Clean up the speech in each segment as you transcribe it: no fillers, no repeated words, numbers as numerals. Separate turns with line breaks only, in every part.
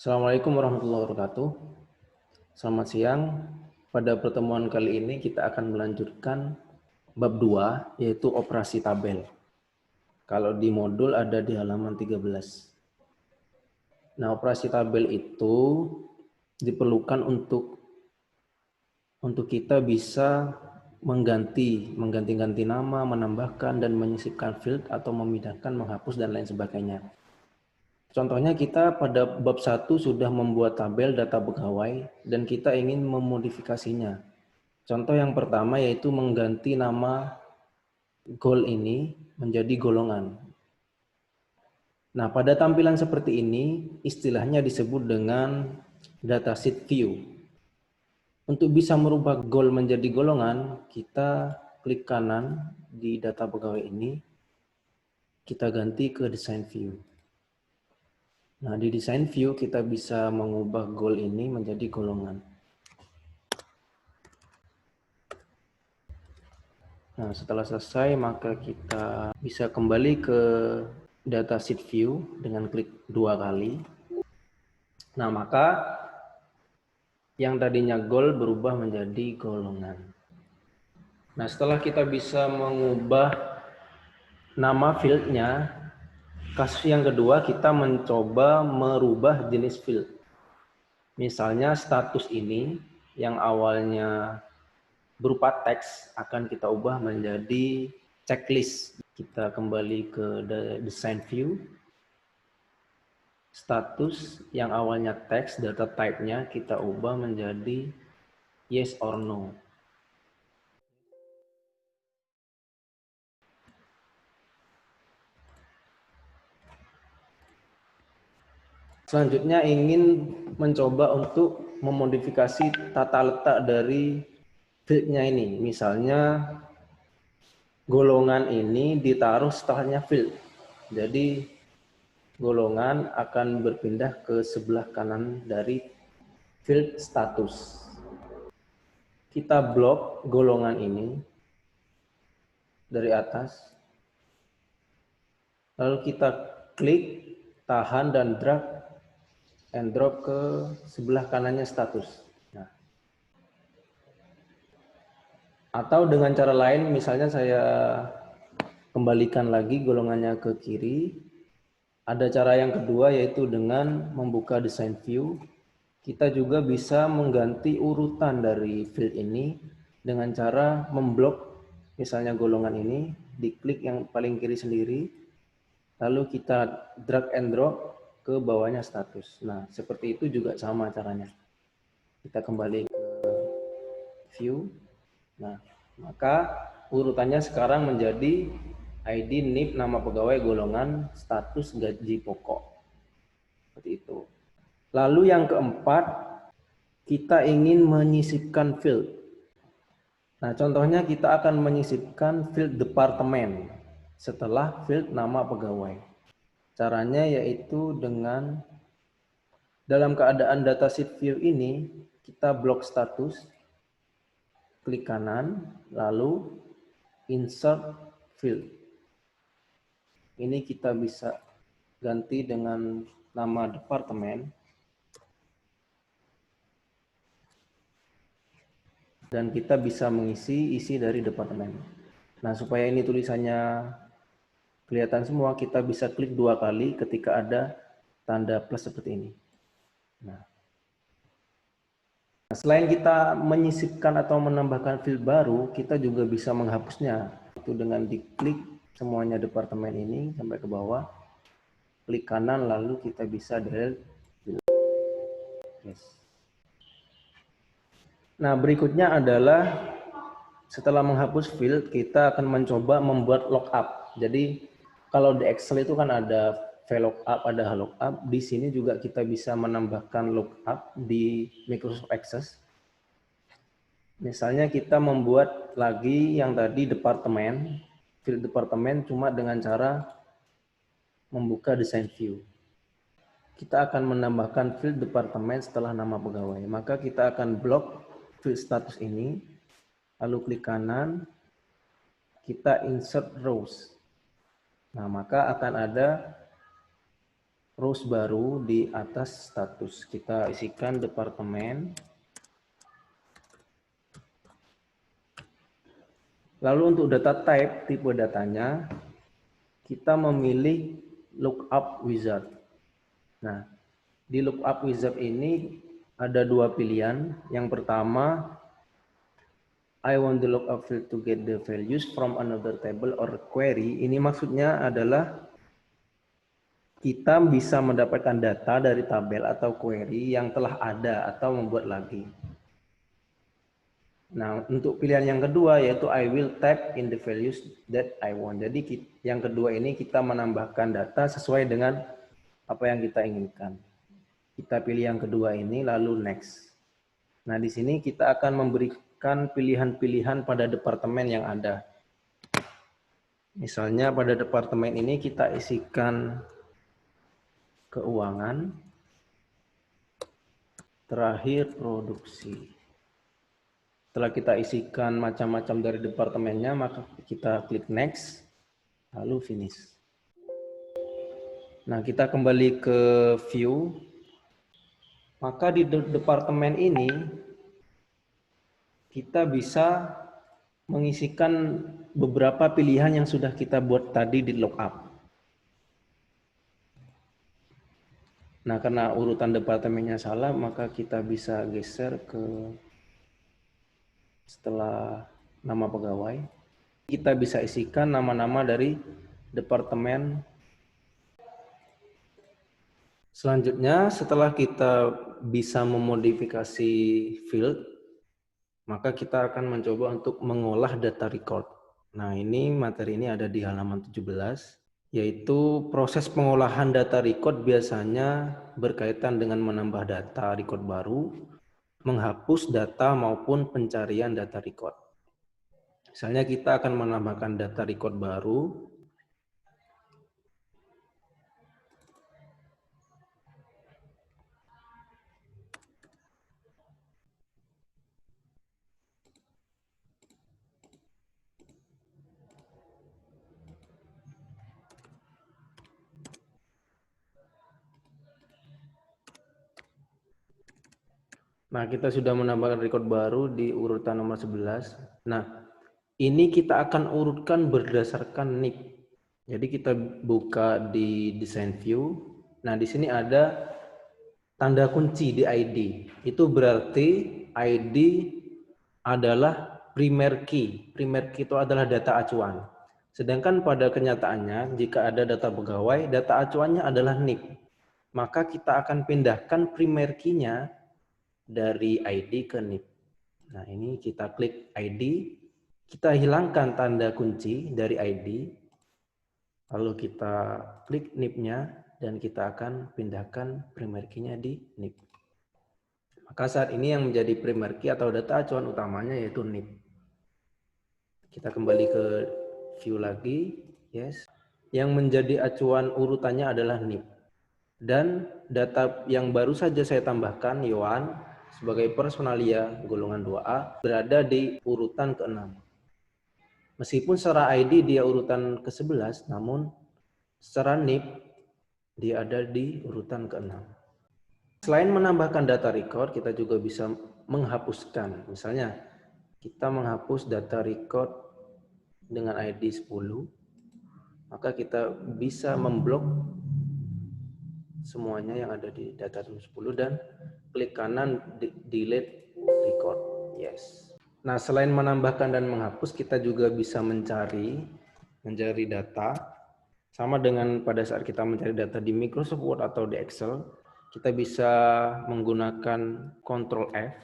Assalamualaikum warahmatullahi wabarakatuh. Selamat siang. Pada pertemuan kali ini kita akan melanjutkan bab 2 yaitu operasi tabel. Kalau di modul ada di halaman 13. Nah, operasi tabel itu diperlukan untuk kita bisa mengganti nama, menambahkan dan menyisipkan field atau memindahkan, menghapus dan lain sebagainya. Contohnya kita pada bab 1 sudah membuat tabel data pegawai dan kita ingin memodifikasinya. Contoh yang pertama yaitu mengganti nama goal ini menjadi golongan. Nah, pada tampilan seperti ini istilahnya disebut dengan datasheet view. Untuk bisa merubah goal menjadi golongan, kita klik kanan di data pegawai ini, kita ganti ke design view. Nah, di design view kita bisa mengubah goal ini menjadi golongan. Nah, setelah selesai maka kita bisa kembali ke datasheet view dengan klik 2 kali. Nah, maka yang tadinya goal berubah menjadi golongan. Nah, setelah kita bisa mengubah nama fieldnya, kasus yang kedua kita mencoba merubah jenis field. Misalnya status ini yang awalnya berupa teks akan kita ubah menjadi checklist. Kita kembali ke design view. Status yang awalnya teks, data type-nya kita ubah menjadi yes or no. Selanjutnya ingin mencoba untuk memodifikasi tata letak dari field-nya ini. Misalnya golongan ini ditaruh setelahnya field. Jadi golongan akan berpindah ke sebelah kanan dari field status. Kita blok golongan ini dari atas. Lalu kita klik, tahan dan drag and drop ke sebelah kanannya status. Nah. Atau dengan cara lain, misalnya saya kembalikan lagi golongannya ke kiri. Ada cara yang kedua yaitu dengan membuka design view. Kita juga bisa mengganti urutan dari field ini dengan cara memblok misalnya golongan ini, diklik yang paling kiri sendiri, lalu kita drag and drop ke bawahnya status. Nah, seperti itu juga sama caranya. Kita kembali ke view. Nah, maka urutannya sekarang menjadi ID, NIP, nama pegawai, golongan, status, gaji pokok. Seperti itu. Lalu yang keempat, kita ingin menyisipkan field. Nah, contohnya kita akan menyisipkan field departemen setelah field nama pegawai. Caranya yaitu dengan dalam keadaan datasheet view ini, kita blok status, klik kanan, lalu insert field. Ini kita bisa ganti dengan nama departemen. Dan kita bisa mengisi isi dari departemen. Nah, supaya ini tulisannya kelihatan semua, kita bisa klik 2 kali ketika ada tanda plus seperti ini. Nah, selain kita menyisipkan atau menambahkan field baru, kita juga bisa menghapusnya. Itu dengan diklik semuanya departemen ini sampai ke bawah, klik kanan lalu kita bisa delete field. Yes. Nah, berikutnya adalah setelah menghapus field, kita akan mencoba membuat lookup. Jadi kalau di Excel itu kan ada VLOOKUP, ada HLOOKUP. Di sini juga kita bisa menambahkan lookup di Microsoft Access. Misalnya kita membuat lagi yang tadi departemen, field departemen cuma dengan cara membuka design view. Kita akan menambahkan field departemen setelah nama pegawai. Maka kita akan blok field status ini, lalu klik kanan, kita insert rows. Nah, maka akan ada rows baru di atas status. Kita isikan departemen. Lalu untuk data type, tipe datanya, kita memilih lookup wizard. Nah, di lookup wizard ini ada dua pilihan. Yang pertama, I want the lookup field to get the values from another table or query. Ini maksudnya adalah kita bisa mendapatkan data dari tabel atau query yang telah ada atau membuat lagi. Nah, untuk pilihan yang kedua yaitu I will type in the values that I want. Jadi yang kedua ini kita menambahkan data sesuai dengan apa yang kita inginkan. Kita pilih yang kedua ini lalu next. Nah, di sini kita akan memberikan pilihan-pilihan pada departemen yang ada. Misalnya pada departemen ini kita isikan keuangan, terakhir produksi. Setelah kita isikan macam-macam dari departemennya, maka kita klik next, lalu finish. Nah, kita kembali ke view. Maka di departemen ini, kita bisa mengisikan beberapa pilihan yang sudah kita buat tadi di lookup. Nah, karena urutan departemennya salah, maka kita bisa geser ke setelah nama pegawai. Kita bisa isikan nama-nama dari departemen. Selanjutnya, setelah kita bisa memodifikasi field, maka kita akan mencoba untuk mengolah data record. Nah, ini materi ini ada di halaman 17, yaitu proses pengolahan data record biasanya berkaitan dengan menambah data record baru, menghapus data maupun pencarian data record. Misalnya kita akan menambahkan data record baru. Nah, kita sudah menambahkan record baru di urutan nomor 11. Nah, ini kita akan urutkan berdasarkan NIP. Jadi kita buka di design view. Nah, di sini ada tanda kunci di ID. Itu berarti ID adalah primary key. Primary key itu adalah data acuan. Sedangkan pada kenyataannya, jika ada data pegawai, data acuannya adalah NIP. Maka kita akan pindahkan primary key-nya dari ID ke NIP. Nah, ini kita klik ID, kita hilangkan tanda kunci dari ID, lalu kita klik NIP-nya, dan kita akan pindahkan primary key-nya di NIP. Maka saat ini yang menjadi primary key atau data acuan utamanya yaitu NIP. Kita kembali ke view lagi, yes. Yang menjadi acuan urutannya adalah NIP. Dan data yang baru saja saya tambahkan, Yohan, sebagai personalia golongan 2A, berada di urutan ke-6. Meskipun secara ID dia urutan ke-11, namun secara NIP dia ada di urutan ke-6. Selain menambahkan data record, kita juga bisa menghapuskan. Misalnya, kita menghapus data record dengan ID 10, maka kita bisa memblok semuanya yang ada di data 10 dan klik kanan delete record. Yes. Nah, selain menambahkan dan menghapus, kita juga bisa mencari data. Sama dengan pada saat kita mencari data di Microsoft Word atau di Excel, kita bisa menggunakan Ctrl F.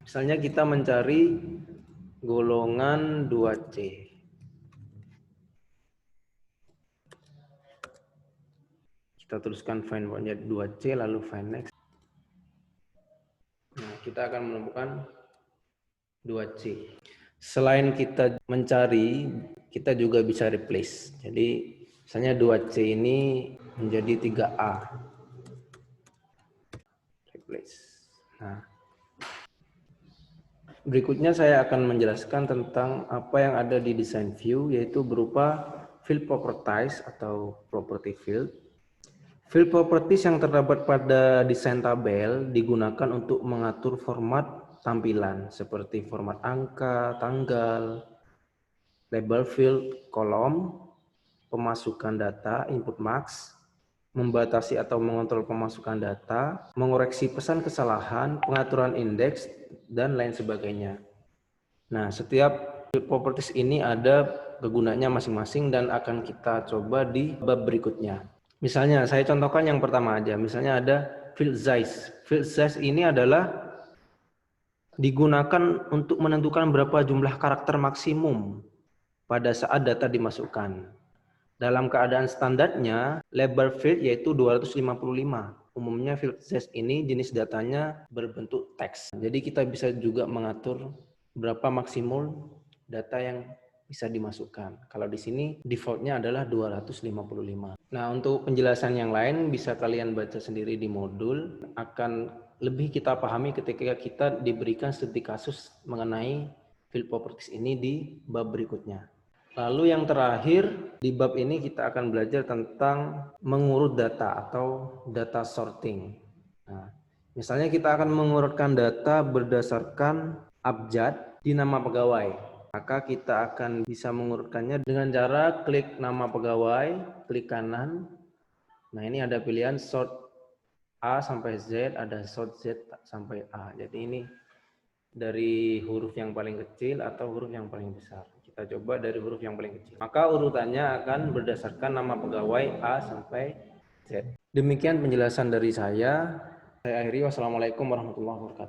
Misalnya kita mencari golongan 2C. Kita tuliskan find point-nya 2C, lalu find next. Nah, kita akan menemukan 2C. Selain kita mencari, kita juga bisa replace. Jadi, misalnya 2C ini menjadi 3A. Replace. Nah, berikutnya saya akan menjelaskan tentang apa yang ada di design view, yaitu berupa field properties atau property field. Field properties yang terdapat pada desain tabel digunakan untuk mengatur format tampilan seperti format angka, tanggal, label field, kolom, pemasukan data, input max, membatasi atau mengontrol pemasukan data, mengoreksi pesan kesalahan, pengaturan indeks, dan lain sebagainya. Nah, setiap field properties ini ada kegunaannya masing-masing dan akan kita coba di bab berikutnya. Misalnya, saya contohkan yang pertama aja. Misalnya ada field size. Field size ini adalah digunakan untuk menentukan berapa jumlah karakter maksimum pada saat data dimasukkan. Dalam keadaan standarnya, lebar field yaitu 255. Umumnya field size ini jenis datanya berbentuk teks. Jadi kita bisa juga mengatur berapa maksimum data yang bisa dimasukkan. Kalau di sini defaultnya adalah 255. Nah, untuk penjelasan yang lain bisa kalian baca sendiri di modul. Akan lebih kita pahami ketika kita diberikan studi kasus mengenai field properties ini di bab berikutnya. Lalu yang terakhir, di bab ini kita akan belajar tentang mengurut data atau data sorting. Nah, misalnya kita akan mengurutkan data berdasarkan abjad di nama pegawai. Maka kita akan bisa mengurutkannya dengan cara klik nama pegawai, klik kanan. Nah, ini ada pilihan sort A sampai Z, ada sort Z sampai A. Jadi ini dari huruf yang paling kecil atau huruf yang paling besar. Kita coba dari huruf yang paling kecil. Maka urutannya akan berdasarkan nama pegawai A sampai Z. Demikian penjelasan dari saya. Saya akhiri. Wassalamualaikum warahmatullahi wabarakatuh.